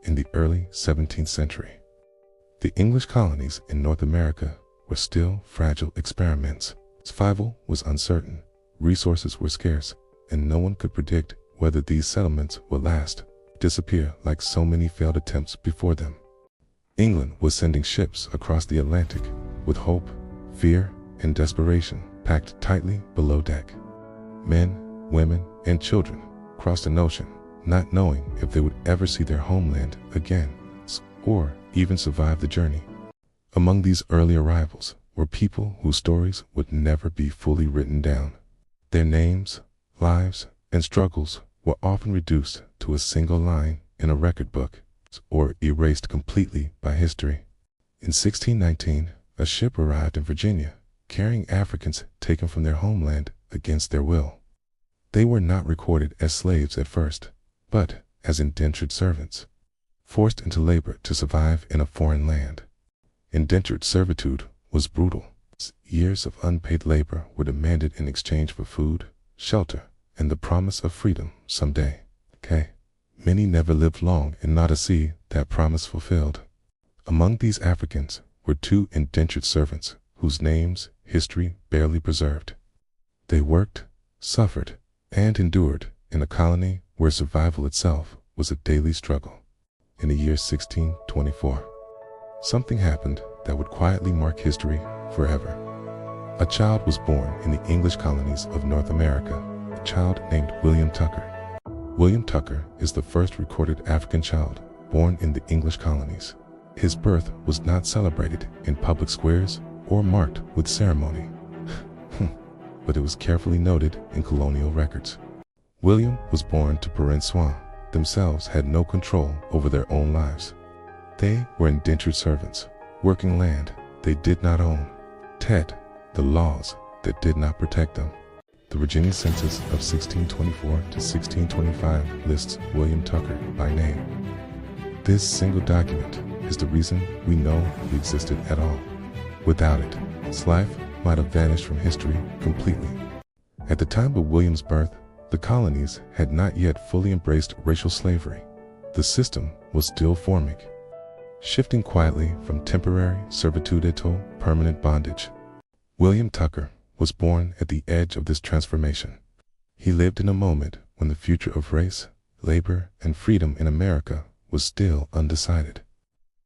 in the early 17th century. The English colonies in North America were still fragile experiments. Survival was uncertain, resources were scarce, and no one could predict whether these settlements would last, disappear like so many failed attempts before them. England was sending ships across the Atlantic with hope, fear, and desperation packed tightly below deck. Men, women, and children crossed an ocean, not knowing if they would ever see their homeland again, or even survive the journey. Among these early arrivals were people whose stories would never be fully written down. Their names, lives, and struggles were often reduced to a single line in a record book, or erased completely by history. In 1619, a ship arrived in Virginia, carrying Africans taken from their homeland against their will. They were not recorded as slaves at first, but as indentured servants, forced into labor to survive in a foreign land. Indentured servitude was brutal. Years of unpaid labor were demanded in exchange for food, shelter, and the promise of freedom someday. Many never lived long and not to see that promise fulfilled. Among these Africans were two indentured servants whose names history barely preserved. They worked, suffered, and endured in a colony where survival itself was a daily struggle. In the year 1624, something happened that would quietly mark history forever. A child was born in the English colonies of North America, a child named William Tucker. William Tucker is the first recorded African child born in the English colonies. His birth was not celebrated in public squares or marked with ceremony, but it was carefully noted in colonial records. William was born to parents who themselves had no control over their own lives. They were indentured servants, working land they did not own, the laws that did not protect them. The Virginia census of 1624 to 1625 lists William Tucker by name. This single document is the reason we know he existed at all. Without it, his life might have vanished from history completely. At the time of William's birth, the colonies had not yet fully embraced racial slavery. The system was still forming, shifting quietly from temporary servitude to permanent bondage. William Tucker was born at the edge of this transformation. He lived in a moment when the future of race, labor, and freedom in America was still undecided,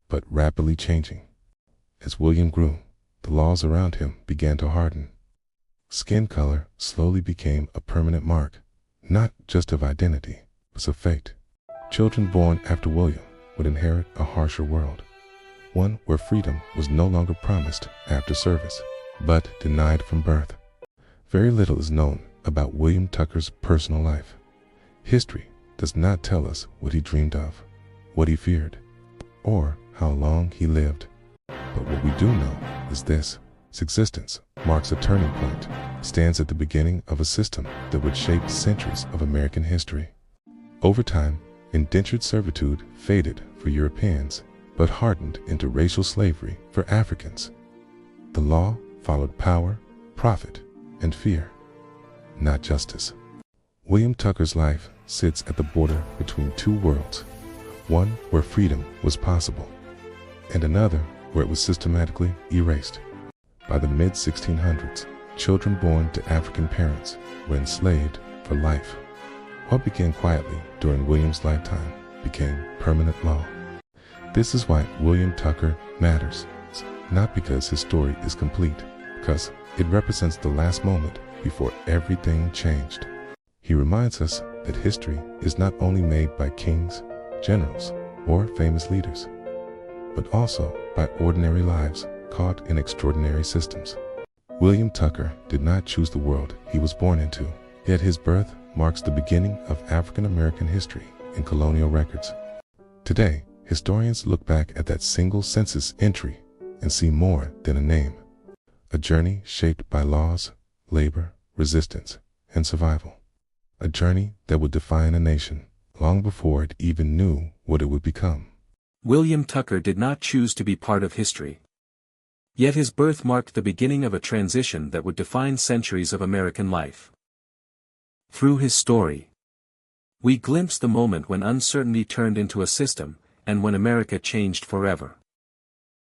but rapidly changing. As William grew, the laws around him began to harden. Skin color slowly became a permanent mark, not just of identity, but of fate. Children born after William would inherit a harsher world, one where freedom was no longer promised after service, but denied from birth. Very little is known about William Tucker's personal life. History does not tell us what he dreamed of, what he feared, or how long he lived. But what we do know is this: his existence marks a turning point, stands at the beginning of a system that would shape centuries of American history. Over time, indentured servitude faded for Europeans, but hardened into racial slavery for Africans. The law followed power, profit, and fear, not justice. William Tucker's life sits at the border between two worlds, one where freedom was possible, and another where it was systematically erased. By the mid-1600s, children born to African parents were enslaved for life. What began quietly during William's lifetime became permanent law. This is why William Tucker matters, not because his story is complete, because it represents the last moment before everything changed. He reminds us that history is not only made by kings, generals, or famous leaders, but also by ordinary lives caught in extraordinary systems. William Tucker did not choose the world he was born into, yet his birth marks the beginning of African American history in colonial records. Today, historians look back at that single census entry and see more than a name, a journey shaped by laws, labor, resistance, and survival. A journey that would define a nation long before it even knew what it would become. William Tucker did not choose to be part of history. Yet his birth marked the beginning of a transition that would define centuries of American life. Through his story, we glimpse the moment when uncertainty turned into a system, and when America changed forever.